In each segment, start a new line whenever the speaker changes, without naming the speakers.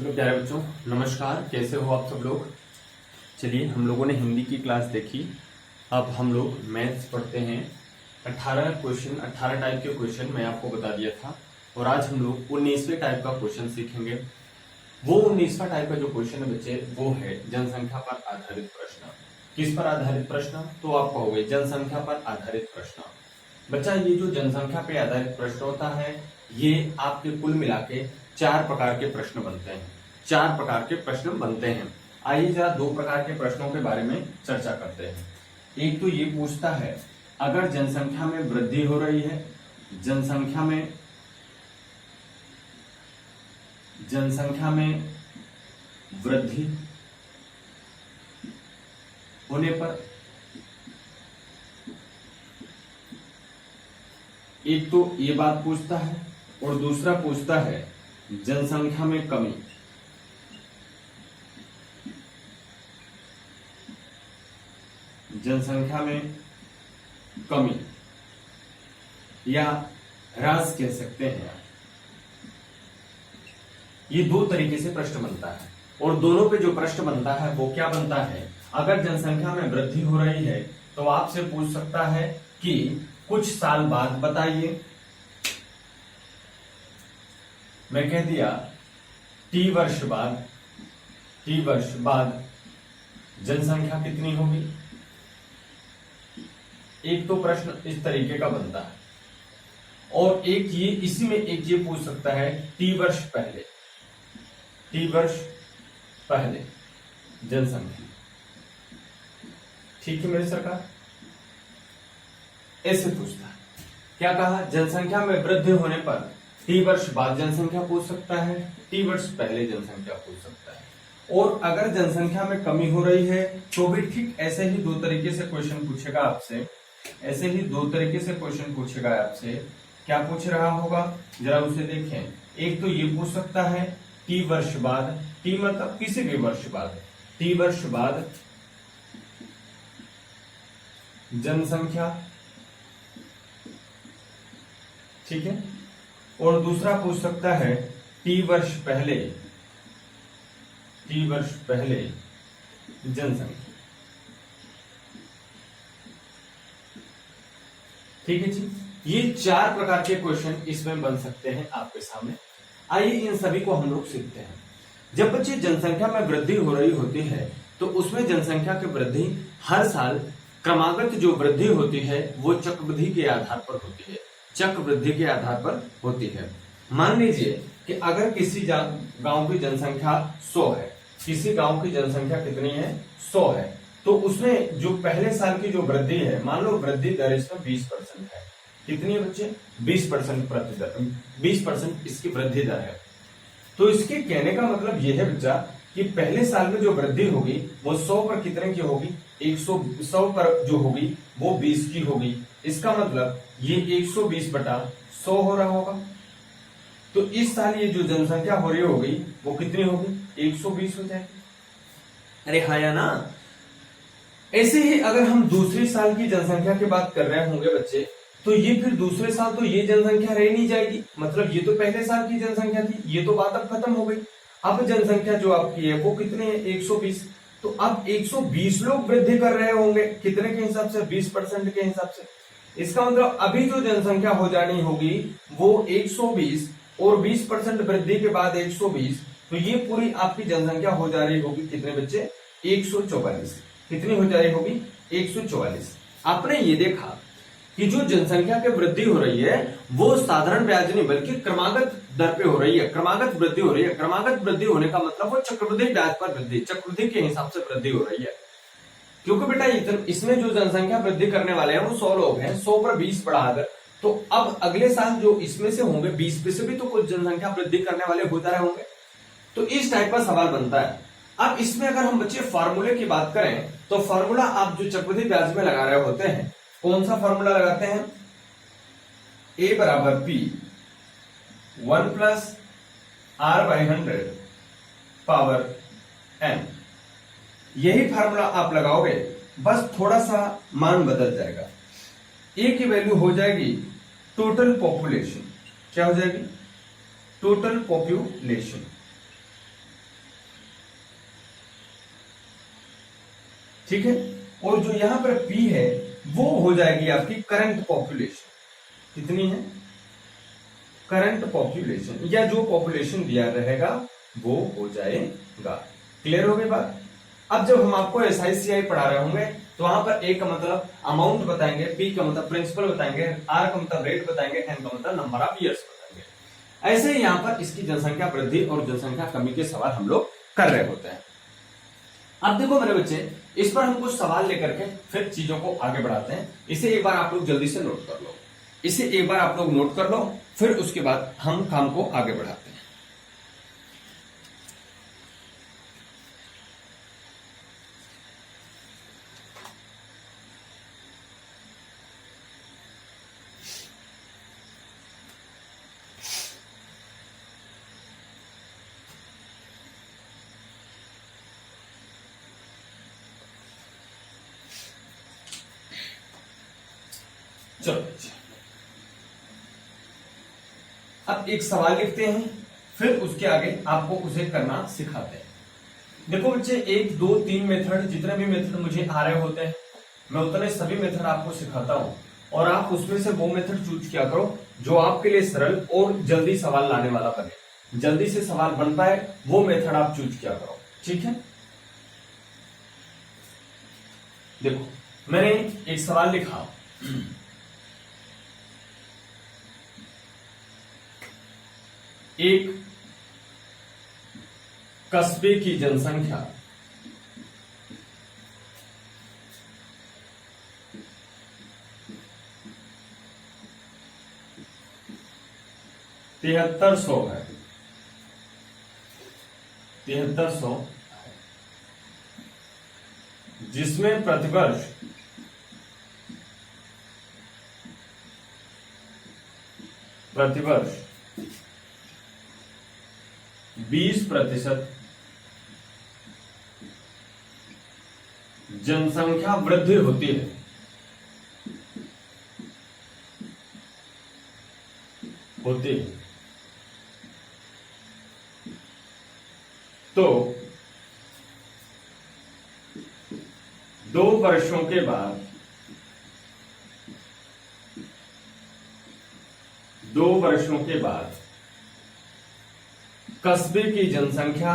चलो प्यारे बच्चों, नमस्कार। कैसे हो आप सब लोग। चलिए, हम लोगों ने हिंदी की क्लास देखी। अब हम लोग मैथ्स पढ़ते हैं। 18 टाइप के क्वेश्चन मैं आपको बता दिया था, और आज हम लोग 19वें टाइप का क्वेश्चन सीखेंगे। वो 19वां टाइप का जो क्वेश्चन है बच्चे, वो है जनसंख्या पर आधारित प्रश्न। किस पर आधारित प्रश्न? तो आप कहोगे जनसंख्या पर आधारित प्रश्न। बच्चा, ये जो जनसंख्या पे आधारित प्रश्न होता है, ये आपके कुल मिला के 4 प्रकार के प्रश्न बनते हैं। 4 प्रकार के प्रश्न बनते हैं। आइए जरा 2 प्रकार के प्रश्नों के बारे में चर्चा करते हैं। एक तो ये पूछता है, अगर जनसंख्या में वृद्धि हो रही है, जनसंख्या में वृद्धि होने पर एक तो ये बात पूछता है, और दूसरा पूछता है जनसंख्या में कमी। जनसंख्या में कमी या ह्रास कह सकते हैं आप। ये 2 तरीके से प्रश्न बनता है, और दोनों पे जो प्रश्न बनता है वो क्या बनता है, अगर जनसंख्या में वृद्धि हो रही है तो आपसे पूछ सकता है कि कुछ साल बाद बताइए। मैं कह दिया टी वर्ष बाद जनसंख्या कितनी होगी। एक तो प्रश्न इस तरीके का बनता है, और एक ये इसी में एक ये पूछ सकता है टी वर्ष पहले जनसंख्या। ठीक है मेरी सरकार, ऐसे पूछता है। क्या कहा, जनसंख्या में वृद्धि होने पर टी वर्ष बाद जनसंख्या पूछ सकता है, टी वर्ष पहले जनसंख्या पूछ सकता है। और अगर जनसंख्या में कमी हो रही है तो भी ठीक ऐसे ही 2 तरीके से क्वेश्चन पूछेगा आपसे। क्या पूछ रहा होगा, जरा उसे देखें। एक तो ये पूछ सकता है टी वर्ष बाद, टी मतलब किसी भी वर्ष बाद, टी वर्ष बाद जनसंख्या, ठीक है। और दूसरा पूछ सकता है टी वर्ष पहले जनसंख्या। ठीक है जी, ये 4 प्रकार के क्वेश्चन इसमें बन सकते हैं आपके सामने। आइए इन सभी को हम लोग सीखते हैं। जब बच्चे जनसंख्या में वृद्धि हो रही होती है तो उसमें जनसंख्या की वृद्धि हर साल क्रमागत जो वृद्धि होती है वो चक्रवृद्धि के आधार पर होती है। मान लीजिए कि अगर किसी गांव की जनसंख्या 100 है, किसी गांव की जनसंख्या कितनी है, 100 है, तो उसमें जो पहले साल की जो वृद्धि है, मान लो वृद्धि दर इसमें 20% है। कितनी है बच्चे, 20% इसकी वृद्धि दर है। तो इसके कहने का मतलब यह है बच्चा कि पहले साल में जो वृद्धि होगी वो 100 पर कितने की होगी, 100 पर जो होगी वो 20 की होगी। इसका मतलब ये 120/100 हो रहा होगा। तो इस साल ये जो जनसंख्या हो रही होगी वो कितनी होगी, 120 हो जाएगी। अरे हाँ या ना। ऐसे ही अगर हम दूसरे साल की जनसंख्या की बात कर रहे होंगे बच्चे, तो ये फिर दूसरे साल तो ये जनसंख्या रह नहीं जाएगी। मतलब ये तो पहले साल की जनसंख्या थी, ये तो बात अब खत्म हो गई। अब जनसंख्या जो आपकी है वो कितने है, 120। तो अब 120 लोग वृद्धि कर रहे होंगे, कितने के हिसाब से, 20% के हिसाब से। इसका मतलब अभी जो जनसंख्या हो जानी होगी वो 120, और 20% वृद्धि के बाद 120, तो ये पूरी आपकी जनसंख्या हो जा रही होगी कितने बच्चे, 144। कितनी हो जा रही होगी, 144। आपने ये देखा कि जो जनसंख्या की वृद्धि हो रही है वो साधारण ब्याज नहीं बल्कि क्रमागत दर पे हो रही है, क्रमागत वृद्धि हो रही है। क्रमागत वृद्धि होने का मतलब वो चक्रवृद्धि ब्याज पर वृद्धि, चक्रवृद्धि के हिसाब से वृद्धि हो रही है। क्योंकि बेटा इसमें जो जनसंख्या वृद्धि करने वाले हैं वो 100 लोग हैं, 100 पर 20 बढ़ाकर, तो अब अगले साल जो इसमें से होंगे 20 पे से भी तो कुछ जनसंख्या वृद्धि करने वाले होते रहे होंगे। तो इस टाइप का सवाल बनता है। अब इसमें अगर हम बच्चे फार्मूले की बात करें तो फार्मूला आप जो चक्रवृद्धि ब्याज में लगा रहे होते हैं, कौन सा फार्मूला लगाते हैं, A बराबर P 1 + R/100 पावर n। यही फार्मूला आप लगाओगे, बस थोड़ा सा मान बदल जाएगा। A की वैल्यू हो जाएगी टोटल पॉपुलेशन। क्या हो जाएगी, टोटल पॉपुलेशन। ठीक है। और जो यहां पर पी है वो हो जाएगी आपकी करंट पॉपुलेशन। कितनी है? करंट पॉपुलेशन, या जो पॉपुलेशन दिया रहेगा वो हो जाएगा। क्लियर हो गई बात? अब जब हम आपको SICI पढ़ा रहे होंगे तो वहां पर ए का मतलब अमाउंट बताएंगे, पी का मतलब प्रिंसिपल बताएंगे, आर का मतलब रेट बताएंगे, एन का मतलब नंबर ऑफ ईयर्स बताएंगे। ऐसे ही यहाँ पर इसकी जनसंख्या वृद्धि और जनसंख्या कमी के सवाल हम लोग कर रहे होते हैं। अब देखो मेरे बच्चे, इस पर हम कुछ सवाल लेकर के फिर चीजों को आगे बढ़ाते हैं। इसे एक बार आप लोग जल्दी से नोट कर लो, इसे एक बार आप लोग नोट कर लो, फिर उसके बाद हम काम को आगे बढ़ाते हैं। चलो अब एक सवाल लिखते हैं, फिर उसके आगे आपको उसे करना सिखाते हैं। देखो बच्चे, 1 2 3 मेथड, जितने भी मेथड मुझे आ रहे होते हैं मैं उतने सभी मेथड आपको सिखाता हूं, और आप उसमें से वो मेथड चूज किया करो जो आपके लिए सरल और जल्दी सवाल लाने वाला बने, जल्दी से सवाल बन पाए, वो मेथड आप चूज किया करो। ठीक है? देखो मैंने एक सवाल लिखा, एक कस्बे की जनसंख्या 7300 है, 7300, जिसमें प्रतिवर्ष प्रतिवर्ष 20% जनसंख्या वृद्धि होती है। तो 2 वर्षों के बाद 2 वर्षों के बाद कस्बे की जनसंख्या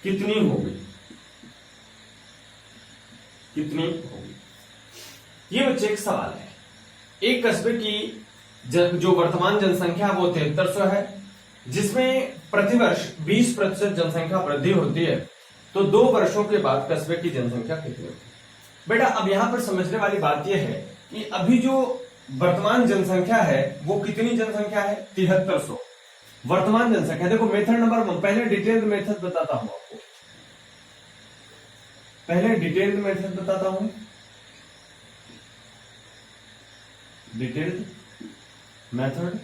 कितनी होगी? ये बच्चे एक सवाल है। एक कस्बे की जो वर्तमान जनसंख्या वो 7300 है, जिसमें प्रतिवर्ष 20% जनसंख्या वृद्धि होती है, तो 2 वर्षों के बाद कस्बे की जनसंख्या कितनी होगी? बेटा अब यहां पर समझने वाली बात यह है कि अभी जो वर्तमान जनसंख्या है वो कितनी जनसंख्या है? 7300 वर्तमान जनसंख्या। देखो मेथड नंबर 1, पहले डिटेल्ड मेथड बताता हूं आपको, डिटेल्ड मेथड,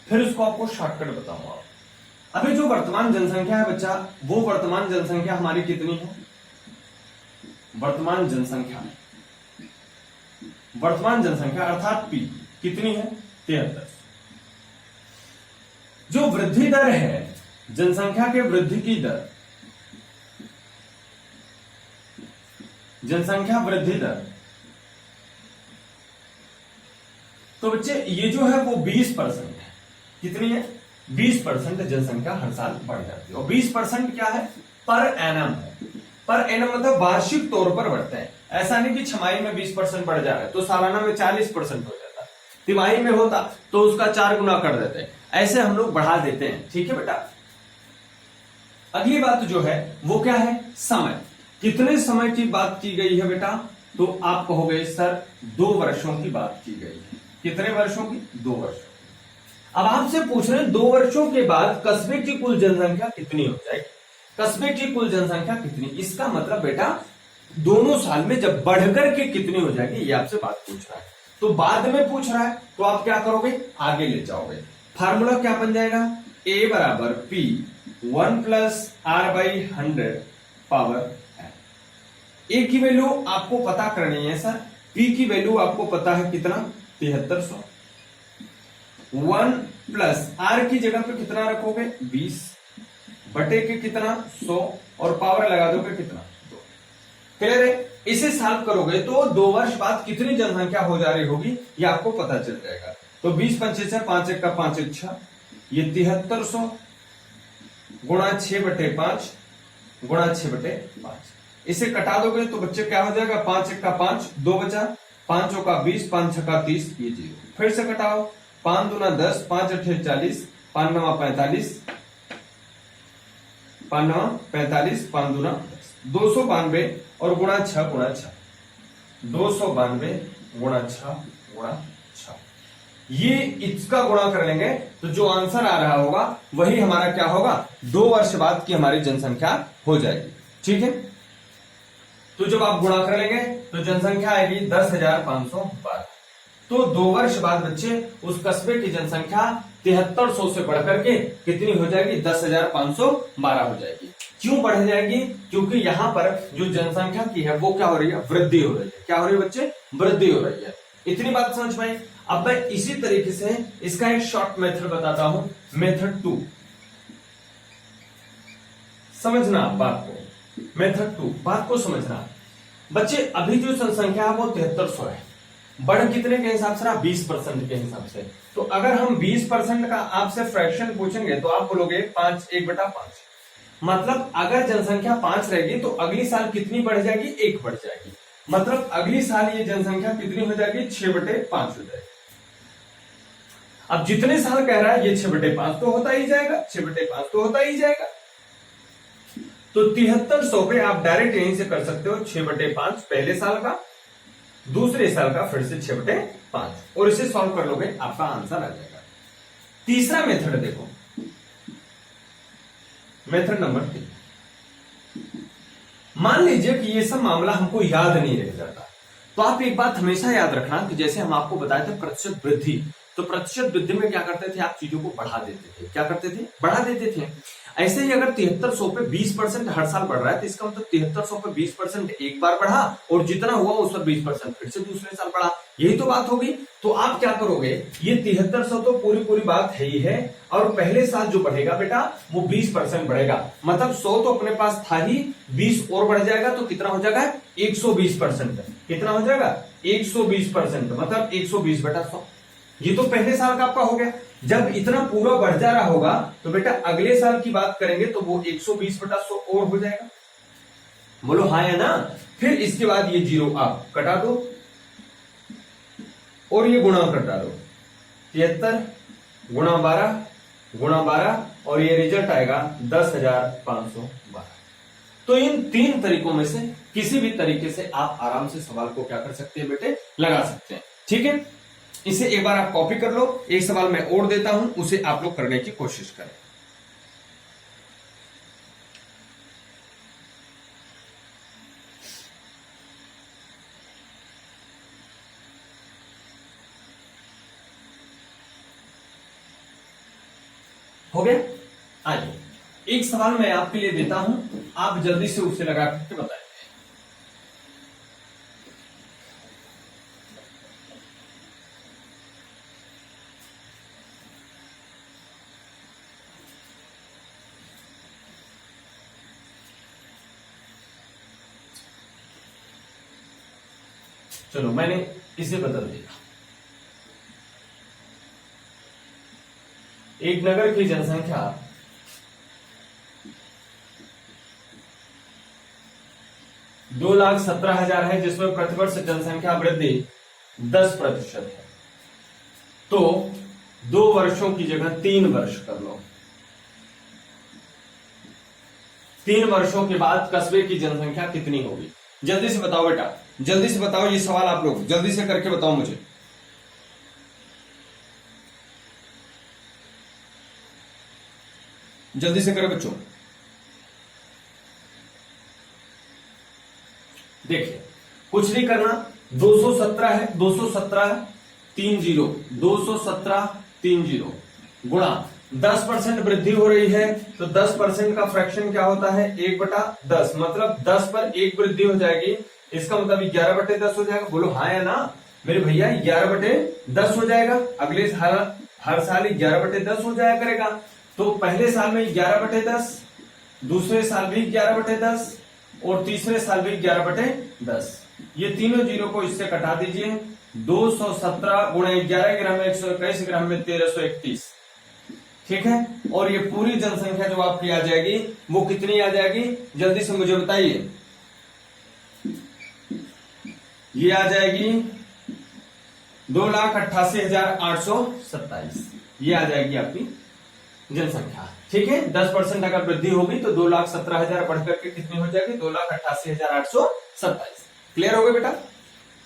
फिर उसको आपको शॉर्टकट बताऊंगा। अभी जो वर्तमान जनसंख्या है बच्चा, वो वर्तमान जनसंख्या हमारी कितनी है? वर्तमान जनसंख्या अर्थात पी कितनी है? 73। जो वृद्धि दर है, जनसंख्या के वृद्धि की दर, जनसंख्या वृद्धि दर, तो बच्चे ये जो है वो 20% है। कितनी है? 20% जनसंख्या हर साल बढ़ जाती है। और 20% क्या है? पर एनम है। पर एनम मतलब वार्षिक तौर पर बढ़ते हैं। ऐसा नहीं कि छमाही में 20% बढ़ जा रहा है तो सालाना में 40% हो जाता, तिमाही में होता तो उसका 4 गुना कर देते हैं, ऐसे हम लोग बढ़ा देते हैं। ठीक है बेटा? अगली बात जो है वो क्या है? समय। कितने समय की बात की गई है बेटा? तो आप कहोगे सर 2 वर्षों की बात की गई है। कितने वर्षों की? 2 वर्षों। अब आपसे पूछ रहे हैं 2 वर्षों के बाद कस्बे की कुल जनसंख्या कितनी हो जाएगी? कस्बे की कुल जनसंख्या कितनी? इसका मतलब बेटा दोनों साल में जब बढ़कर के कितनी हो जाएगी, ये आपसे बात पूछ रहा है। तो बाद में पूछ रहा है तो आप क्या करोगे? आगे ले जाओगे। फार्मूला क्या बन जाएगा? A बराबर P 1 + R/100 पावर n। ए की वैल्यू आपको पता करनी है सर, पी की वैल्यू आपको पता है कितना 7300। 1 प्लस आर की जगह पे कितना रखोगे 20 बटे के कितना 100 और पावर लगा दोगे कितना 2। क्लियर है? इसे सॉल्व करोगे तो 2 वर्ष बाद कितनी जनसंख्या हो जा रही होगी ये आपको पता चल जाएगा। तो 20 पंचे 5 1 का 5 1 6, ये 7300 गुणा 6 बटे 5 गुणा 6 बटे 5। इसे कटा दोगे तो बच्चे क्या हो जाएगा 5 1 का 5 2 बचा, 5 का 20 5 6 का 30, ये 0। फिर से कटाओ 5 दूना 10 5 8 40 5 9 45 5 9 45 5 दूना 292 और गुणा 6 292 गुणा 6 गुणा 6। ये इसका गुणा कर लेंगे तो जो आंसर आ रहा होगा वही हमारा क्या होगा 2 वर्ष बाद की हमारी जनसंख्या हो जाएगी। ठीक है, तो जब आप गुणा कर लेंगे तो जनसंख्या आएगी 10,512। तो 2 वर्ष बाद बच्चे उस कस्बे की जनसंख्या 7300 से बढ़कर के कितनी हो जाएगी 10,512 हो जाएगी। क्यों बढ़ जाएगी? क्योंकि यहां पर जो जनसंख्या की है वो क्या हो रही है वृद्धि हो रही है। क्या हो रही है बच्चे? वृद्धि हो रही है। इतनी बात समझ में आई। अब मैं इसी तरीके से इसका एक शॉर्ट मेथड बताता हूं, मेथड 2। समझना बात को, मेथड 2 बात को समझना। बच्चे अभी जो जनसंख्या है वो 7300 है, बढ़ कितने के हिसाब से? 20% के हिसाब से। तो अगर हम 20% का आपसे फ्रैक्शन पूछेंगे तो आप बोलोगे 5 1/5। मतलब अगर जनसंख्या 5 रहेगी तो अगली साल कितनी बढ़ जाएगी? 1 बढ़ जाएगी। मतलब अगली साल ये जनसंख्या कितनी हो जाएगी? 6/5 हो जाएगी। अब जितने साल कह रहा है ये 6/5 तो होता ही जाएगा, 6/5 तो होता ही जाएगा। तो 7300 पे आप डायरेक्ट यहीं से कर सकते हो 6/5 पहले साल का, दूसरे साल का फिर से 6/5 और इसे सॉल्व कर लोगे आपका आंसर आ जाएगा। तीसरा मेथड देखो, मेथड नंबर 3। मान लीजिए कि ये सब मामला हमको याद नहीं रह जाता, तो आप एक बात हमेशा याद रखना कि जैसे हम आपको बताए थे प्रतिशत वृद्धि, तो प्रतिशत वृद्धि में क्या करते थे आप चीजों को बढ़ा देते थे। क्या करते थे? बढ़ा देते थे। ऐसे ही अगर 7300 पे 20% हर साल बढ़ रहा है तो इसका मतलब 7300 पे 20% एक बार बढ़ा और जितना हुआ उस पर 20% फिर से दूसरे साल बढ़ा। यही तो बात होगी। तो आप क्या करोगे, ये 7300 तो पूरी बात है ही है, और पहले साल जो बढ़ेगा बेटा वो 20% बढ़ेगा। मतलब 100 तो अपने पास था ही, 20 और बढ़ जाएगा तो कितना हो जाएगा 120%। कितना हो जाएगा 120%, मतलब 120/100। ये तो पहले साल का आपका हो गया। जब इतना पूरा बढ़ जा रहा होगा तो बेटा अगले साल की बात करेंगे तो वो 120/100 और हो जाएगा। बोलो हाँ या ना। फिर इसके बाद ये 0 आप कटा दो और ये गुणा कटा दो, 73 गुणा 12 और ये रिजल्ट आएगा 10,512। तो इन 3 तरीकों में से किसी भी तरीके से आप आराम से सवाल को क्या कर सकते हैं बेटे, लगा सकते हैं। ठीक है, इसे एक बार आप कॉपी कर लो। एक सवाल मैं और देता हूं, उसे आप लोग करने की कोशिश करें। हो गया? आइए एक सवाल मैं आपके लिए देता हूं, आप जल्दी से उसे लगा करके बताएं। चलो मैंने इसे बदल दिया। एक नगर की जनसंख्या 2,17,000 है, जिसमें प्रतिवर्ष जनसंख्या वृद्धि 10% है। तो 2 वर्षों की जगह 3 वर्ष कर लो। 3 वर्षों के बाद कस्बे की जनसंख्या कितनी होगी? जल्दी से बताओ बेटा, जल्दी से बताओ। ये सवाल आप लोग जल्दी से करके बताओ मुझे। जल्दी से करो बच्चों। देखिए कुछ नहीं करना, 217 है, 217 30 217 30 गुणा 10% वृद्धि हो रही है तो 10% का फ्रैक्शन क्या होता है 1/10, मतलब 10 पर 1 वृद्धि हो जाएगी, इसका मतलब 11/10 हो जाएगा। बोलो हाँ या ना मेरे भैया, 11/10 हो जाएगा। अगले साल हर साल 11/10 हो जाया करेगा। तो पहले साल में 11/10, दूसरे साल भी 11/10 और तीसरे साल भी 11/10। ये तीनों जीरो को इससे कटा दीजिए। 217 गुणा 11 ग्राम में 121 ग्राम में 1331, ठीक है। और ये पूरी जनसंख्या जो आपकी आ जाएगी वो कितनी आ जाएगी, जल्दी से मुझे बताइए। ये आ जाएगी 2,88,827, ये आ जाएगी आपकी जनसंख्या, ठीक है। 10% अगर वृद्धि होगी तो 2,17,000 बढ़कर के कितनी हो जाएगी, 2,88,827। क्लियर हो गया बेटा।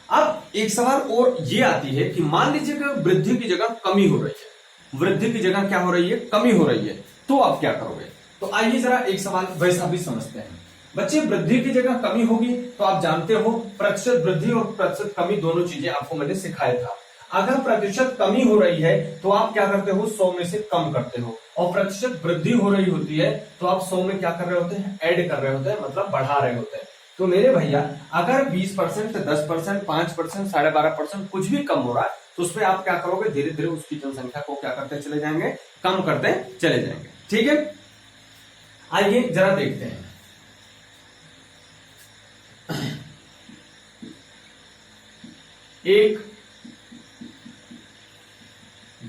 अब एक सवाल और ये आती है कि मान लीजिए कि वृद्धि की जगह कमी हो रही है, वृद्धि की जगह क्या हो रही है, कमी हो रही है, तो आप क्या करोगे। तो आइए जरा एक सवाल वैसा भी समझते हैं। बच्चे, वृद्धि की जगह कमी होगी तो आप जानते हो प्रतिशत वृद्धि और प्रतिशत कमी दोनों चीजें आपको मैंने सिखाया था। अगर प्रतिशत कमी हो रही है तो आप क्या करते हो, 100 में से कम करते हो, और प्रतिशत वृद्धि हो रही होती है तो आप 100 में क्या कर रहे होते हैं, ऐड कर रहे होते हैं, मतलब बढ़ा रहे होते हैं। तो मेरे भैया अगर 20%, 10%, 5%, 12.5% कुछ भी कम हो रहा है तो उसमें आप क्या करोगे, धीरे धीरे उसकी जनसंख्या को क्या करते चले जाएंगे, कम करते चले जाएंगे, ठीक है। आइए जरा देखते हैं। एक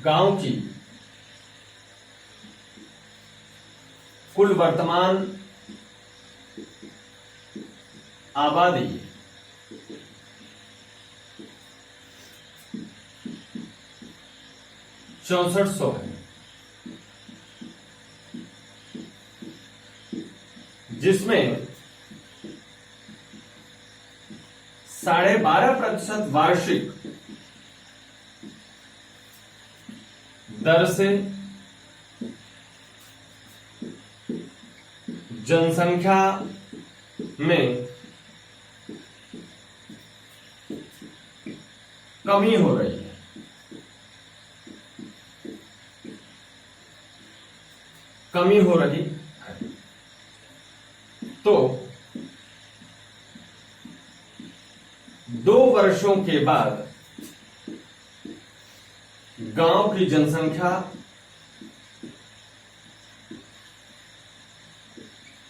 गांव की कुल वर्तमान आबादी 6400 है, जिसमें 12.5% वार्षिक दर से जनसंख्या में कमी हो रही है। कमी हो रही है तो 2 वर्षों के बाद गांव की जनसंख्या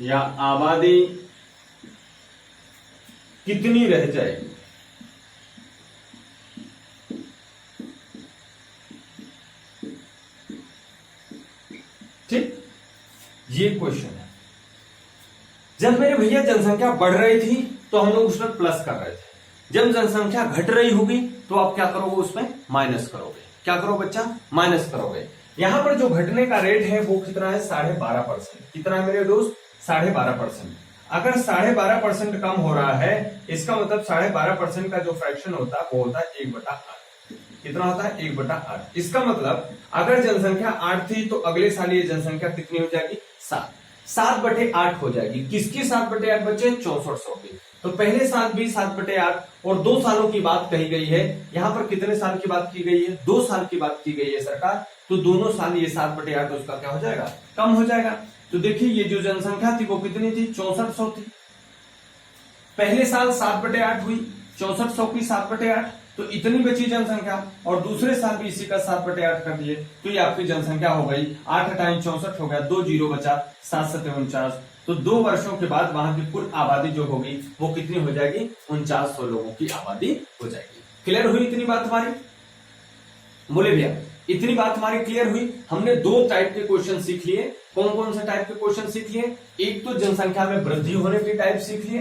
या आबादी कितनी रह जाएगी। ठीक, ये क्वेश्चन है। जब मेरे भैया जनसंख्या बढ़ रही थी तो हम लोग उसमें प्लस कर रहे थे, जब जनसंख्या घट रही होगी तो आप क्या करोगे, उसमें माइनस करोगे। क्या करो बच्चा, माइनस करोगे। यहां पर जो घटने का रेट है वो कितना है, 12.5%। कितना है मेरे दोस्त, 12.5%। अगर 12.5% कम हो रहा है, इसका मतलब 12.5% का जो फ्रैक्शन होता है वो होता है 1/8। कितना होता है, 1/8। इसका मतलब अगर जनसंख्या 8 थी तो अगले साल ये जनसंख्या कितनी हो जाएगी, 7। 7/8 हो जाएगी। किसकी 7/8 बच्चे, 6400 की। तो पहले साल भी 7/8 और 2 सालों की बात कही गई है। यहां पर कितने साल की बात की गई है, 2 साल की बात की गई है सरकार। तो दोनों साल ये 7/8 उसका क्या हो जाएगा, कम हो जाएगा। तो देखिए ये जो जनसंख्या थी वो कितनी थी, 6400 थी। पहले साल 7/8 हुई, 6400 की 7/8, तो इतनी बची जनसंख्या, और दूसरे साल भी इसी का 7/8 कर दिए, तो ये आपकी जनसंख्या हो गई 8 टाइम 64 हो गया, 2 जीरो बचा, 7 7 49। तो 2 वर्षों के बाद वहां की कुल आबादी जो होगी वो कितनी हो जाएगी, 4900 लोगों की आबादी हो जाएगी। क्लियर हुई इतनी बात हमारी, बोले भैया इतनी बात हमारी क्लियर हुई। हमने 2 टाइप के क्वेश्चन सीख लिए। कौन कौन से टाइप के क्वेश्चन सीख लिए, एक तो जनसंख्या में वृद्धि होने के टाइप सीख लिए,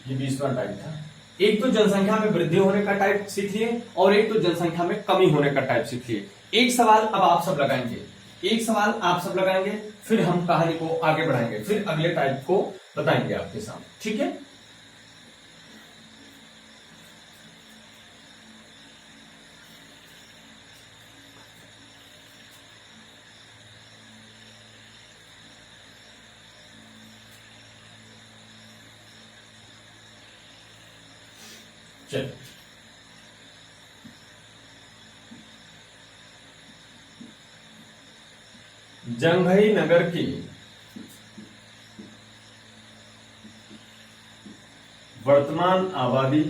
ये 20वां टाइप था। एक तो जनसंख्या में वृद्धि होने का टाइप सीख लिए, और एक तो जनसंख्या में कमी होने का टाइप सीख लिए। एक सवाल अब आप सब लगाएंगे, एक सवाल आप सब लगाएंगे, फिर हम कहानी को आगे बढ़ाएंगे, फिर अगले टाइप को बताएंगे आपके सामने, ठीक है। चलिए जंघई नगर की वर्तमान आबादी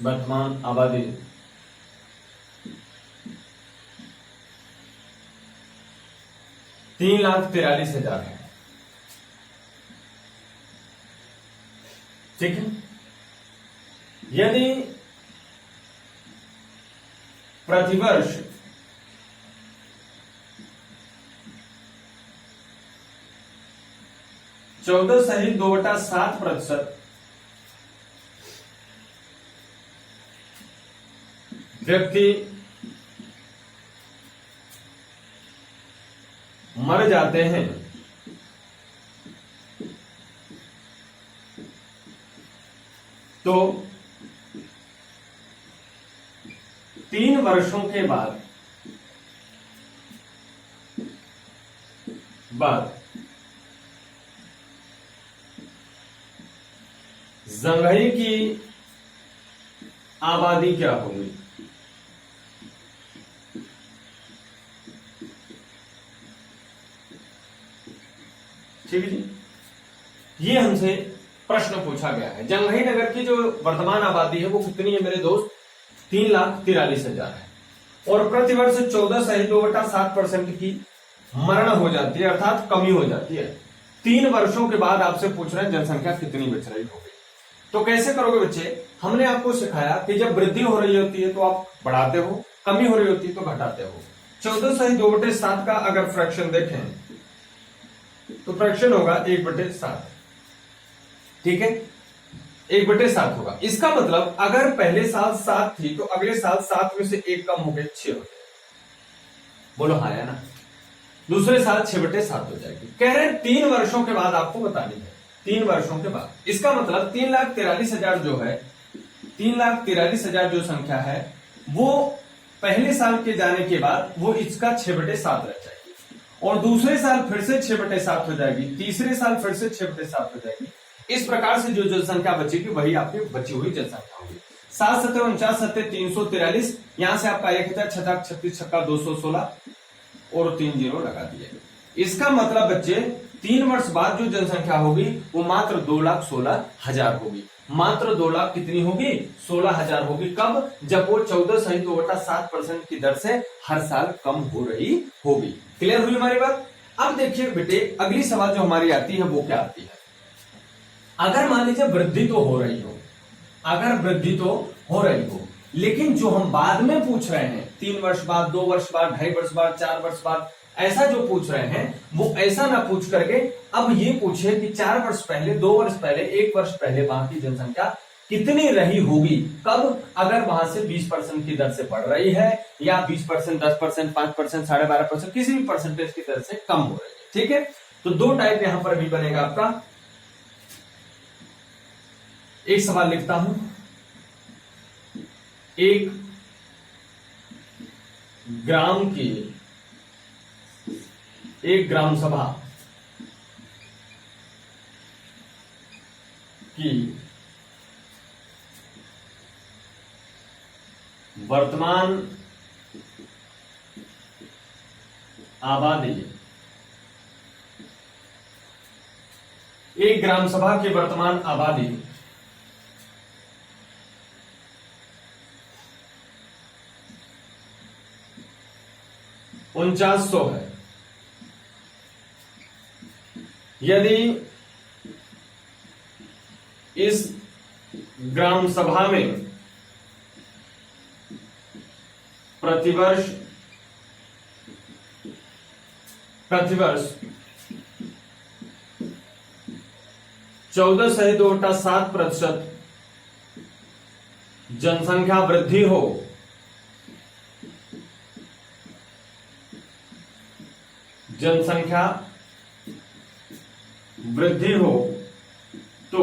वर्तमान आबादी 3,43,000 है। ठीक है। यदि प्रतिवर्ष 14.2/7% व्यक्ति मर जाते हैं तो 3 वर्षों के बाद जंघई की आबादी क्या होगी? ठीक है जी। ये हमसे प्रश्न पूछा गया है। जंघई नगर की जो वर्तमान आबादी है वो कितनी है मेरे दोस्त? 3,43,000 है और प्रतिवर्ष 14.2/7% की मरण हो जाती है, अर्थात कमी हो जाती है। 3 वर्षों के बाद आपसे पूछ रहे हैं जनसंख्या कितनी बच रही होगी। तो कैसे करोगे बच्चे? हमने आपको सिखाया कि जब वृद्धि हो रही होती है तो आप बढ़ाते हो, कमी हो रही होती है तो घटाते हो। 14.2/7 का अगर फ्रैक्शन देखें तो फ्रैक्शन होगा 1/7। ठीक है, 1/7 होगा। इसका मतलब अगर पहले साल 7 थी तो अगले साल 7 में से 1 कम हो गए 6 हो गए। बोलो हाँ या ना? दूसरे साल 6/7 हो जाएगी। कह रहे हैं 3 वर्षों के बाद आपको बतानी है। 3 वर्षों के बाद, इसका मतलब 3,43,000 जो है, 3,43,000 जो संख्या है वो पहले साल के जाने के बाद वो इसका 6/7 रह जाएगी और दूसरे साल फिर से 6/7 हो जाएगी, तीसरे साल फिर से 6/7 हो जाएगी। इस प्रकार से जो जनसंख्या बचेगी वही आपकी बची हुई जनसंख्या होगी। 7 7 49 7 343, यहां से आपका 1000 36 छक्का 216 और 3 0 लगा दिए। इसका मतलब बच्चे 3 वर्ष बाद जो जनसंख्या होगी वो मात्र 2,16,000 होगी। मात्र 2 लाख कितनी होगी? 16,000 होगी। कब? जब वो 14.2/7% की दर से हर साल कम हो रही होगी। क्लियर हुई हमारी बात? अब देखिए बेटे, अगली सवाल जो हमारी आती है वो क्या आती है? अगर मान लीजिए वृद्धि तो हो रही हो, अगर वृद्धि तो हो रही हो, लेकिन जो हम बाद में पूछ रहे हैं 3 वर्ष बाद, 2 वर्ष बाद, 2.5 वर्ष बाद, 4 वर्ष बाद, ऐसा जो पूछ रहे हैं वो ऐसा ना पूछ करके अब ये पूछे कि 4 वर्ष पहले, 2 वर्ष पहले, 1 वर्ष पहले वहां की जनसंख्या कितनी रही होगी। कब? अगर वहां से 20% की दर से बढ़ रही है या 20%, 10%, 5%, 12.5%, किसी भी परसेंटेज की दर से कम हो रही है। ठीक है, तो 2 टाइप यहां पर भी बनेगा आपका। एक सवाल लिखता हूं, एक ग्राम सभा की वर्तमान आबादी, एक ग्राम सभा की वर्तमान आबादी 4900 है। यदि इस ग्राम सभा में प्रतिवर्ष 14.2/7% जनसंख्या वृद्धि हो, जनसंख्या वृद्धि हो तो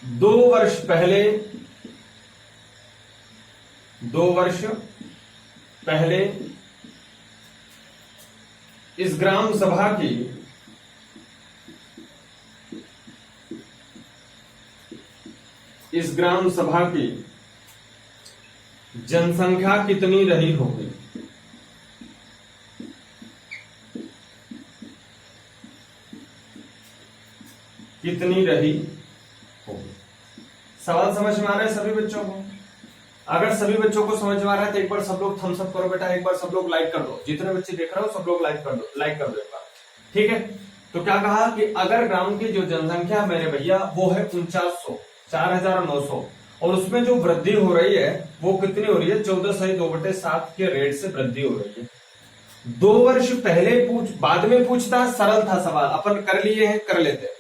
2 वर्ष पहले, 2 वर्ष पहले इस ग्राम सभा की इस ग्राम सभा की जनसंख्या कितनी रही होगी? कितनी रही होगी? सवाल समझ में आ रहा है सभी बच्चों को? अगर सभी बच्चों को समझ में आ रहा है तो एक बार सब लोग थम्स अप करो बेटा, एक बार सब लोग लाइक कर दो। जितने बच्चे देख रहे हो सब लोग लाइक कर दो, लाइक कर दो एक बार। ठीक है, तो क्या कहा कि अगर ग्राम की जो जनसंख्या मेरे भैया वो है 4900, 4900, और उसमें जो वृद्धि हो रही है वो कितनी हो रही है? 14/2/7 के रेट से वृद्धि हो रही है। 2 वर्ष पहले बाद में पूछता, सरल था सवाल, अपन कर लिए हैं, कर लेते हैं।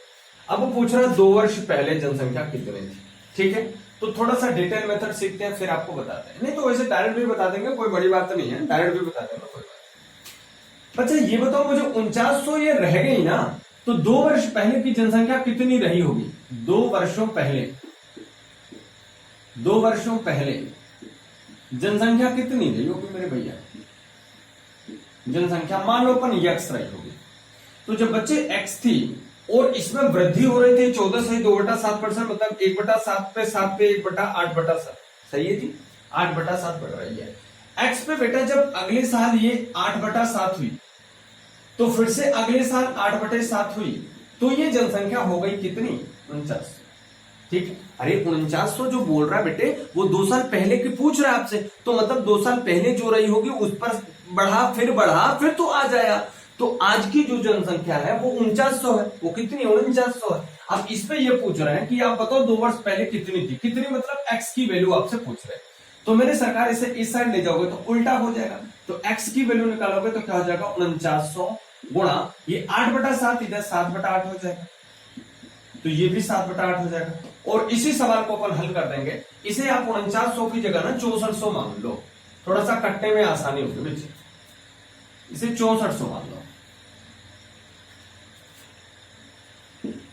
अब वो पूछ रहा 2 वर्ष पहले जनसंख्या कितनी थी। ठीक है, तो थोड़ा सा डिटेल मेथड सीखते हैं, फिर आपको बताते हैं। नहीं तो वैसे डायरेक्ट भी बता देंगे, कोई बड़ी बात नहीं है, डायरेक्ट भी बता देंगे, कोई बात। अच्छा ये बताओ मुझे, 4900 ये रह गई ना, तो 2 वर्ष पहले की जनसंख्या कितनी रही होगी? 2 वर्षों पहले, 2 वर्षों पहले जनसंख्या कितनी रही होगी मेरे भैया? जनसंख्या मान लो अपन x रही होगी, तो जब बच्चे x थी और इसमें वृद्धि हो रही थी 14/2/7%, मतलब 1/7 पे 7 पे 1/8/7, सही है जी, 8/7 बढ़ रही है। x पे बेटा जब अगले साल ये 8/7 हुई, तो फिर से अगले साल 8/7 हुई, तो ये जनसंख्या हो गई कितनी? 4900। ठीक है, अरे 4900 जो बोल रहा है बेटे वो 2 साल पहले की पूछ रहा है आपसे, तो मतलब 2 साल पहले जो रही होगी उस पर बढ़ा, फिर तो आ जाएगा। तो आज की जो जनसंख्या है वो 4900 है, वो कितनी? 4900 है। अब इस पे ये पूछ रहे हैं कि आप बताओ 2 वर्ष पहले कितनी थी, कितनी मतलब x की वैल्यू आपसे पूछ रहे हैं। तो मेरे सरकार इसे इस साइड ले जाओगे तो उल्टा हो जाएगा, तो x की वैल्यू निकालोगे तो क्या हो जाएगा? 4900 गुणा ये 8/7, इधर 7/8 हो जाएगा, तो ये भी 7/8 हो जाएगा। और इसी सवाल को अपन हल कर देंगे, इसे आप 4900 की जगह ना 6400 मान लो, थोड़ा सा कट्टे में आसानी होगी बच्चे, इसे 6400 मान लो।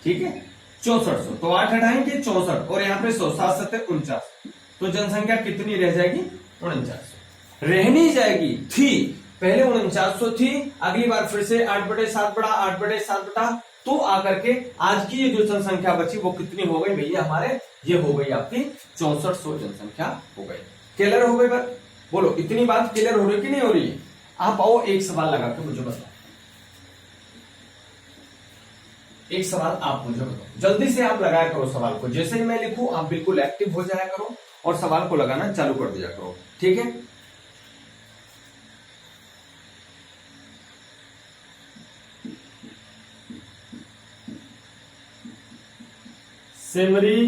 ठीक है, 6400, तो 8 हटाएंगे 64, और यहाँ पे 100, 7 7 49, तो जनसंख्या कितनी रह जाएगी? 4900 रहनी जाएगी। थी पहले 4900 थी, अगली बार फिर से 8/7 बढ़ा, 8/7 बढ़ा, तो आकर के आज की ये जो जनसंख्या बची वो कितनी हो गई भैया हमारे? ये हो गई आपकी 6400 जनसंख्या हो गई। क्लियर हो गई बात? बोलो इतनी बात क्लियर हो रही कि नहीं हो रही है? आप आओ एक सवाल लगा के मुझे बताओ, एक सवाल आप मुझे बताओ, जल्दी से आप लगाया करो सवाल को, जैसे ही मैं लिखूं आप बिल्कुल एक्टिव हो जाया करो और सवाल को लगाना चालू कर दिया करो। ठीक है, सिमरी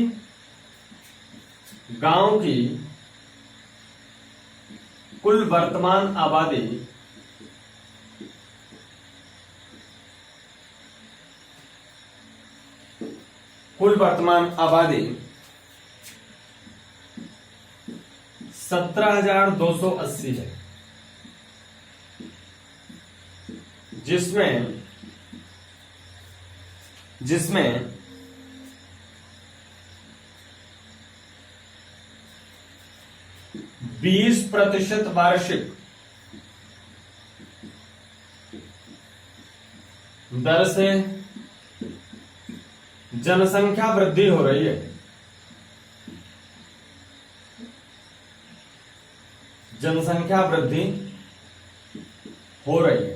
गांव की कुल वर्तमान आबादी कुल वर्तमान आबादी 17,280 है, जिसमें 20% वार्षिक दर से जनसंख्या वृद्धि हो रही है। जनसंख्या वृद्धि हो रही है,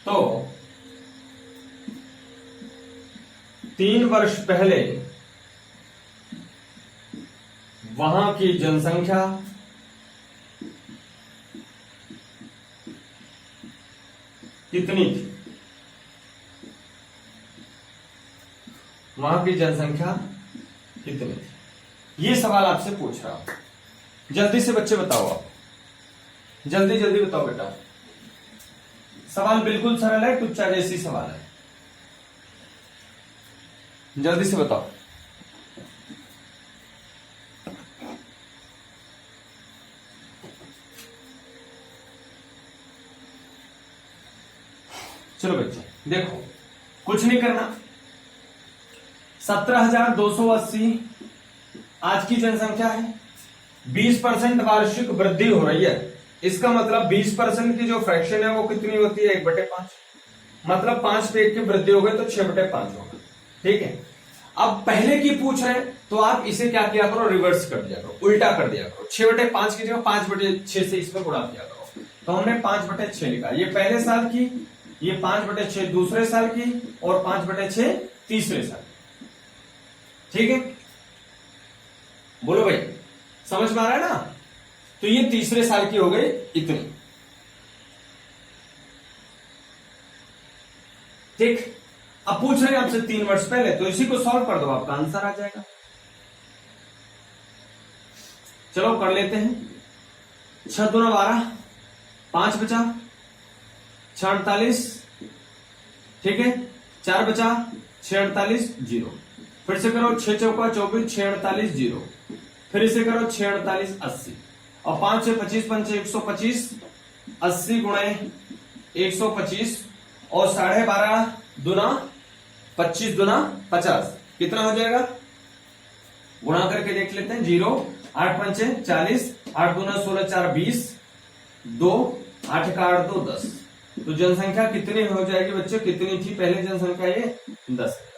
तो 3 वर्ष पहले वहां की जनसंख्या कितनी थी? वहां की जनसंख्या कितनी थी? ये सवाल आपसे पूछ रहा हूं, जल्दी से बच्चे बताओ, आप जल्दी जल्दी बताओ बेटा। सवाल बिल्कुल सरल है, टुच्चा जैसी सवाल है, जल्दी से बताओ। चलो बच्चे देखो, कुछ नहीं करना, 17,280 आज की जनसंख्या है, 20% वार्षिक वृद्धि हो रही है, इसका मतलब 20% की जो फ्रैक्शन है वो कितनी होती है? 1/5, मतलब 5 पे 1 की वृद्धि हो गई तो 6/5 होगा। ठीक है। अब पहले की पूछ रहे हैं तो आप इसे क्या किया करो, रिवर्स कर दिया करो, उल्टा कर दिया करो। 6/5 की जगह 5/6 से इसमें गुणा किया करो। तो हमने 5/6 लिखा, ये पहले साल की, ये 5/6 दूसरे साल की, और 5/6 तीसरे साल की। ठीक है, बोलो भाई, समझ में आ रहा है ना? तो ये तीसरे साल की हो गई इतनी। ठीक, अब पूछ रहे हैं आपसे 3 वर्ष पहले, तो इसी को सॉल्व कर दो, आपका आंसर आ जाएगा। चलो कर लेते हैं। 6 दूना 12, 5 बचा 6 48, ठीक है, 4 बचा 6 48 0। फिर से करो 6 चौका 24, 6 48 0। फिर से करो 6 48 80, और 5 से 25 पंच 125, 80 गुणे 125, और 12.5 दूना 25 दूना 50, कितना हो जाएगा? गुणा करके देख लेते हैं। 0 8 पंचे 40, 8 दूना 16, 4 20, 2 8 का 8 2 10। तो जनसंख्या कितनी हो जाएगी बच्चों? कितनी थी पहले जनसंख्या? ये 10,000।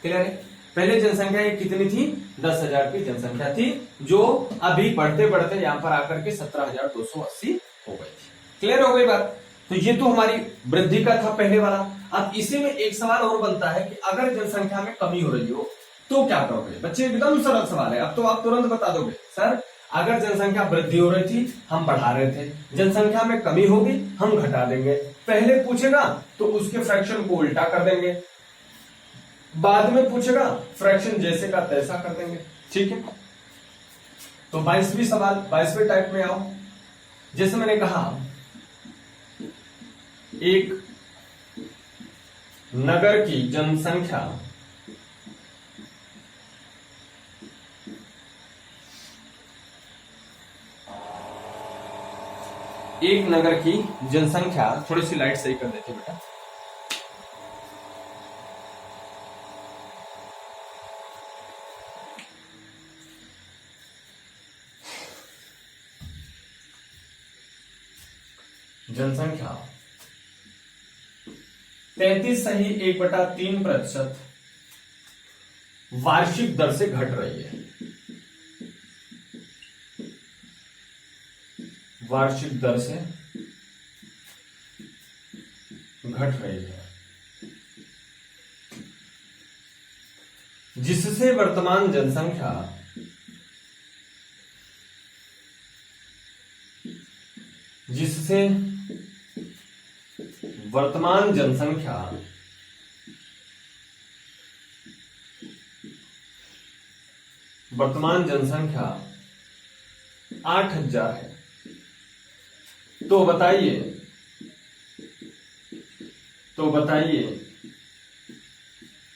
क्लियर है? पहले जनसंख्या ये कितनी थी? 10,000 की जनसंख्या थी, जो अभी बढ़ते बढ़ते यहां पर आकर के 17,280 हो गई थी। क्लियर हो गई बात? तो ये तो हमारी वृद्धि का था पहले वाला। अब इसी में एक सवाल और बनता है कि अगर जनसंख्या में कमी हो रही हो तो क्या करोगे? बच्चे एकदम सरल सवाल है, अब तो आप तुरंत बता दोगे सर, अगर जनसंख्या वृद्धि हो रही थी हम बढ़ा रहे थे, जनसंख्या में कमी होगी हम घटा देंगे। पहले पूछेगा तो उसके फ्रैक्शन को उल्टा कर देंगे, बाद में पूछेगा फ्रैक्शन जैसे का तैसा कर देंगे। ठीक है, तो 22वीं सवाल 22वें टाइप में आओ। जैसे मैंने कहा, एक नगर की जनसंख्या थोड़ी सी लाइट सही कर देते बेटा। जनसंख्या 33.1/3% वार्षिक दर से घट रही है। वार्षिक दर से घट रही है, जिससे वर्तमान जनसंख्या वर्तमान जनसंख्या 8,000 है। तो बताइए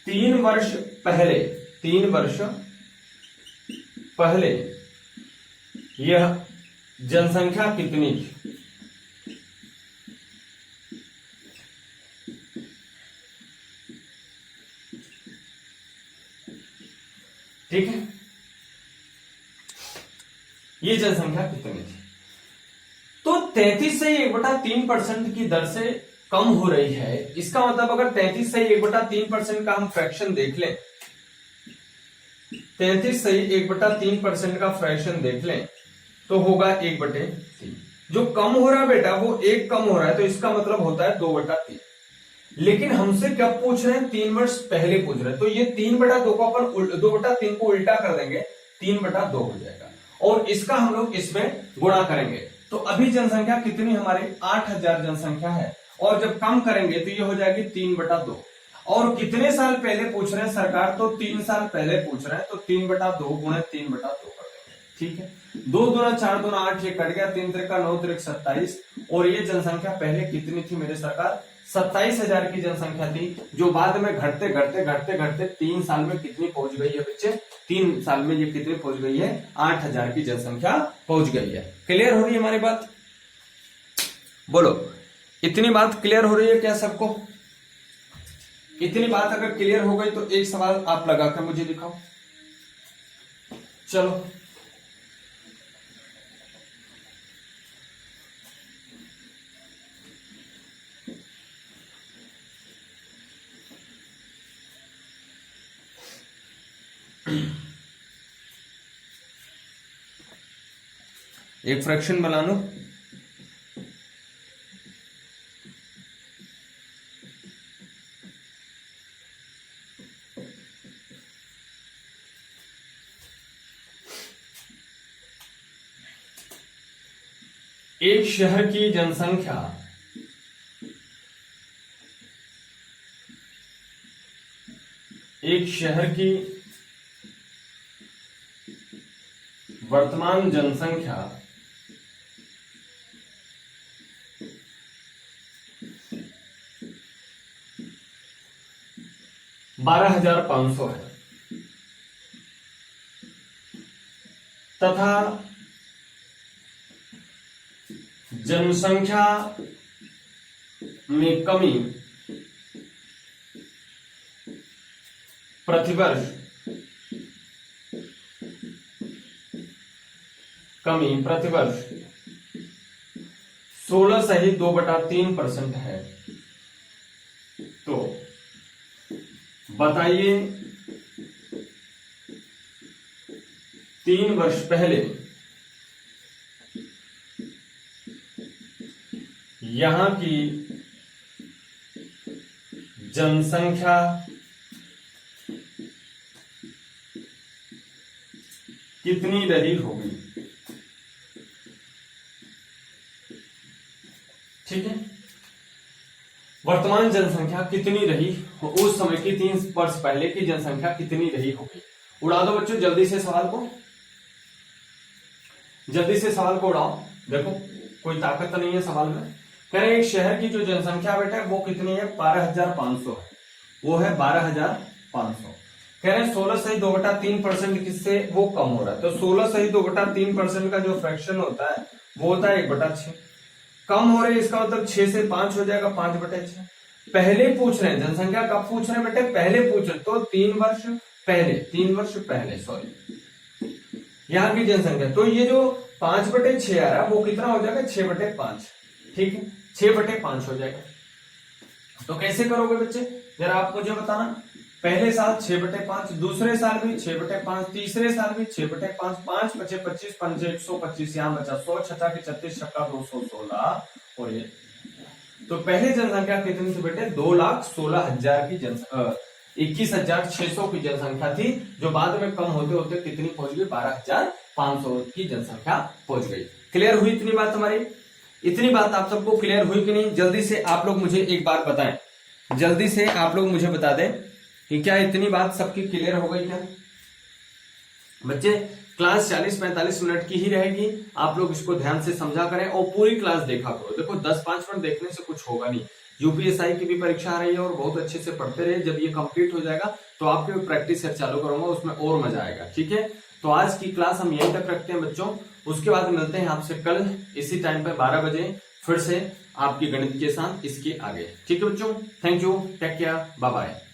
3 वर्ष पहले यह जनसंख्या कितनी थी? ठीक है, ये जनसंख्या कितनी थी? तो 33 से 1/3% की दर से कम हो रही है। इसका मतलब अगर 33 से 1/3% का हम फ्रैक्शन देख लें, 33 से 1/3% का फ्रैक्शन देख लें तो होगा 1/3। जो कम हो रहा है बेटा वो 1 कम हो रहा है, तो इसका मतलब होता है 2/3। लेकिन हमसे क्या पूछ रहे हैं? 3 वर्ष पहले पूछ रहे हैं, तो ये 3/2 को अपन 2/3 को उल्टा कर देंगे, 3/2 हो जाएगा, और इसका हम लोग इसमें गुणा करेंगे। तो अभी जनसंख्या कितनी हमारी? 8,000 जनसंख्या है, और जब कम करेंगे तो ये हो जाएगी 3/2। और कितने साल पहले पूछ रहे हैं सरकार? तो 3 साल पहले पूछ रहे हैं, तो 3/2 गुणे 3/2 कर देंगे। ठीक है, 2 दूना 4 दूना 8, ये कट गया, 3 त्रिका 9 त्रिक 27। और ये जनसंख्या पहले कितनी थी मेरे सरकार? 27,000 की जनसंख्या थी, जो बाद में घटते घटते 3 साल में कितनी पहुंच गई है बच्चे? 3 साल में ये कितनी पहुंच गई है? 8,000 की जनसंख्या पहुंच गई है। क्लियर हो रही है हमारी बात? बोलो, इतनी बात क्लियर हो रही है क्या सबको? इतनी बात अगर क्लियर हो गई तो एक सवाल आप लगाकर मुझे दिखाओ। चलो, एक फ्रैक्शन बना लो। एक शहर की जनसंख्या वर्तमान जनसंख्या 12,500 है तथा जनसंख्या में कमी प्रतिवर्ष 16.2/3% है। तो बताइए 3 वर्ष पहले यहां की जनसंख्या कितनी रही होगी। ठीक है, वर्तमान जनसंख्या कितनी रही उस समय की 3 वर्ष पहले की जनसंख्या कितनी रही होगी। उड़ा दो बच्चों, जल्दी से सवाल को उड़ाओ। देखो कोई ताकत तो नहीं है सवाल में। कह रहे एक शहर की जो जनसंख्या बेटा वो कितनी है, 12,500 है। वो है 12,500। कह रहे हैं 16/2/3% किससे वो कम हो रहा है। तो 16/2/3% का जो फ्रैक्शन होता है वो होता है 1/6। कम हो रहे हैं इसका मतलब 6 से 5 हो जाएगा, 5/6। पहले पूछ रहे हैं जनसंख्या कब पूछ रहे हैं बेटे, पहले पूछ रहे तो 3 वर्ष पहले सॉरी यहाँ की जनसंख्या। तो ये जो 5/6 आ रहा है वो कितना हो जाएगा, 6/5। ठीक है, 6/5 हो जाएगा। तो कैसे करोगे बच्चे जरा आप मुझे बताना। पहले साल 6/5, दूसरे साल भी 6/5, तीसरे साल भी 6/5, 5 × 5 = 25, 5 × 125, यहाँ बचा 100, 6 × 36, 216 और ये। तो पहले जनसंख्या कितनी थी बेटे, 2,16,000 की 21,600 की जनसंख्या थी, जो बाद में कम होते होते कितनी पहुंच गई, 12,500 की जनसंख्या पहुंच गई। क्लियर हुई इतनी बात हमारी? इतनी बात आप सबको क्लियर हुई कि नहीं? जल्दी से आप लोग मुझे एक बार बताएं, जल्दी से आप लोग मुझे बता दें कि क्या इतनी बात सबकी क्लियर हो गई क्या बच्चे? क्लास 40-45 मिनट की ही रहेगी, आप लोग इसको ध्यान से समझा करें और पूरी क्लास देखा करो। देखो 10-5 मिनट देखने से कुछ होगा नहीं। यूपीएसआई की भी परीक्षा आ रही है और बहुत अच्छे से पढ़ते रहे। जब ये कंप्लीट हो जाएगा तो आपके प्रैक्टिस सेट चालू करूंगा, उसमें और मजा आएगा। ठीक है, तो आज की क्लास हम यहीं तक रखते हैं बच्चों। उसके बाद मिलते हैं आपसे कल इसी टाइम पर 12 बजे फिर से आपकी गणित के साथ इसके आगे। ठीक है बच्चों, thank you, take care, bye bye.